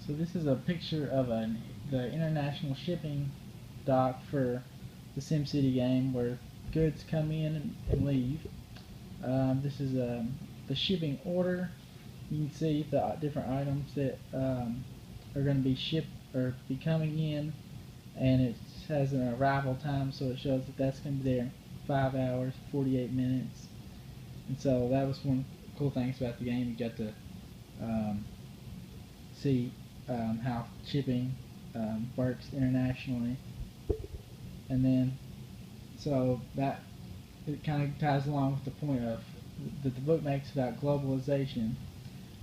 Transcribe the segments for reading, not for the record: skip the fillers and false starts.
So this is a picture of the international shipping dock for the SimCity game where goods come in and leave. This is the shipping order. You can see the different items that are going to be shipped or be coming in, and it has an arrival time, so it shows that that's going to be there 5 hours, 48 minutes. And so that was one cool things about the game. You got to see how shipping works internationally, and then so that it kind of ties along with the point of that the book makes about globalization.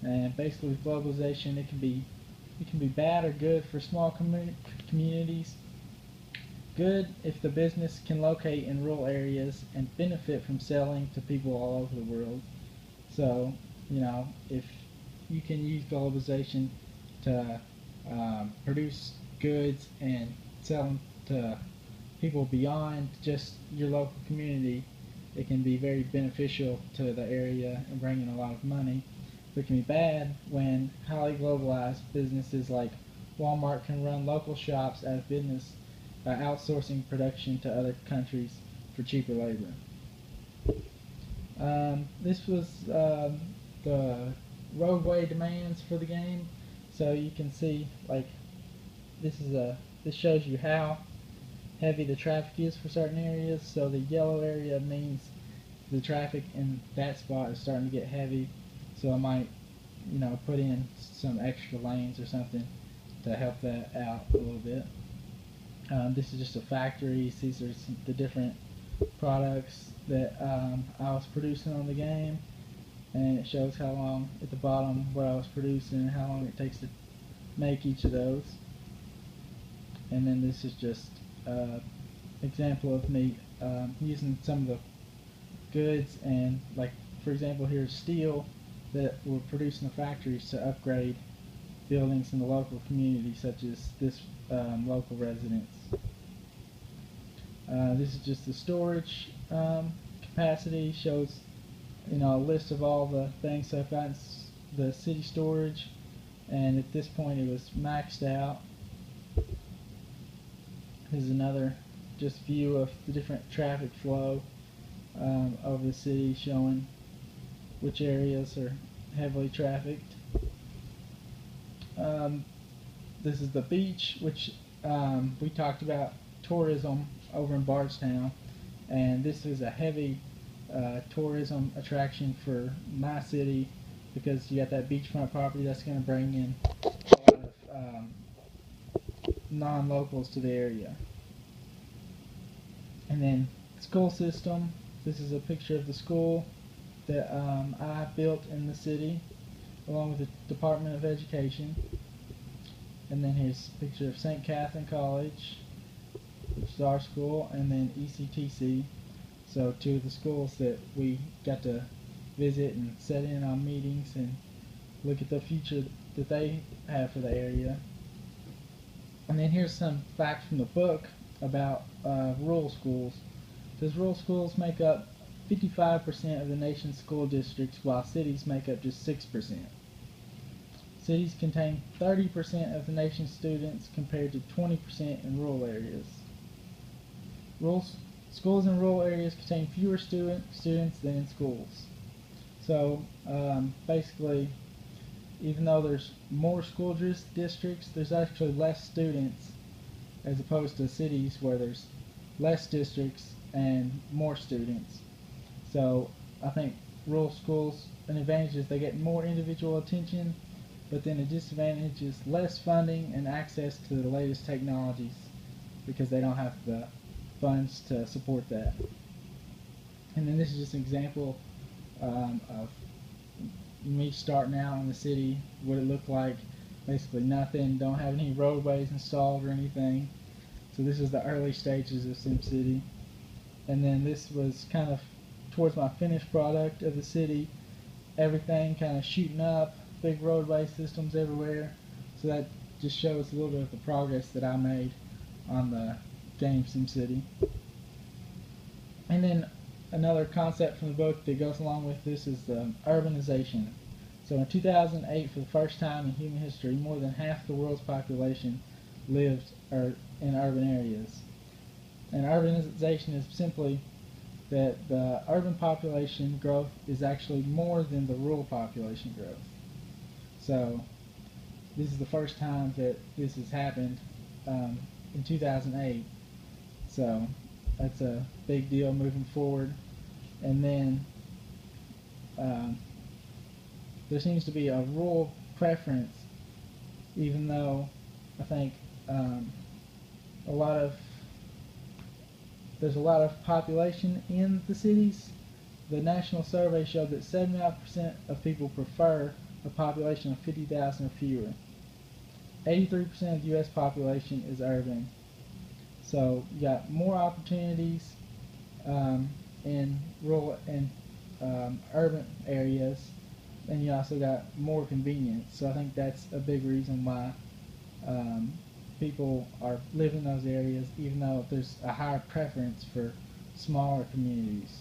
And basically, with globalization, it can be bad or good for small communities. Good if the business can locate in rural areas and benefit from selling to people all over the world. So, if you can use globalization to produce goods and sell them to people beyond just your local community, it can be very beneficial to the area and bring in a lot of money. But it can be bad when highly globalized businesses like Walmart can run local shops out of business by outsourcing production to other countries for cheaper labor. This was the roadway demands for the game. So you can see, like, this shows you how heavy the traffic is for certain areas. So the yellow area means the traffic in that spot is starting to get heavy. So I might, put in some extra lanes or something to help that out a little bit. This is just a factory. These are the different products that I was producing on the game, and it shows how long at the bottom what I was producing and how long it takes to make each of those. And then this is just an example of me using some of the goods, and like, for example, here's steel that were produced in the factories to upgrade buildings in the local community, such as this local residence. This is just the storage capacity. Shows a list of all the things. So I've got the city storage, and at this point it was maxed out. Here's another just view of the different traffic flow over the city, showing which areas are heavily trafficked. This is the beach, which we talked about tourism over in Bardstown, and this is a heavy tourism attraction for my city because you got that beachfront property that's going to bring in a lot of non-locals to the area. And then school system. This is a picture of the school that I built in the city along with the Department of Education. And then here's a picture of St. Catherine College, which is our school, and then ECTC. So two of the schools that we got to visit and set in on meetings and look at the future that they have for the area. And then here's some facts from the book about rural schools. It says rural schools make up 55% of the nation's school districts, while cities make up just 6%. Cities contain 30% of the nation's students compared to 20% in rural areas. Schools in rural areas contain fewer students than in schools. So basically, even though there's more school districts, there's actually less students as opposed to cities where there's less districts and more students. So I think rural schools, an advantage is they get more individual attention, but then a disadvantage is less funding and access to the latest technologies because they don't have the funds to support that. And then this is just an example of me starting out in the city, what it looked like. Basically nothing, don't have any roadways installed or anything. So this is the early stages of SimCity. And then this was kind of towards my finished product of the city. Everything kind of shooting up, big roadway systems everywhere. So that just shows a little bit of the progress that I made on the game SimCity. And then another concept from the book that goes along with this is urbanization. So in 2008, for the first time in human history, more than half the world's population lived in urban areas. And urbanization is simply that the urban population growth is actually more than the rural population growth. So this is the first time that this has happened in 2008. So that's a big deal moving forward. And then there seems to be a rural preference, even though I think a lot of there's a lot of population in the cities. The national survey showed that 79% of people prefer a population of 50,000 or fewer. 83% of the U.S. population is urban. So you got more opportunities in rural and urban areas, and you also got more convenience. So I think that's a big reason why people are living in those areas, even though there's a higher preference for smaller communities.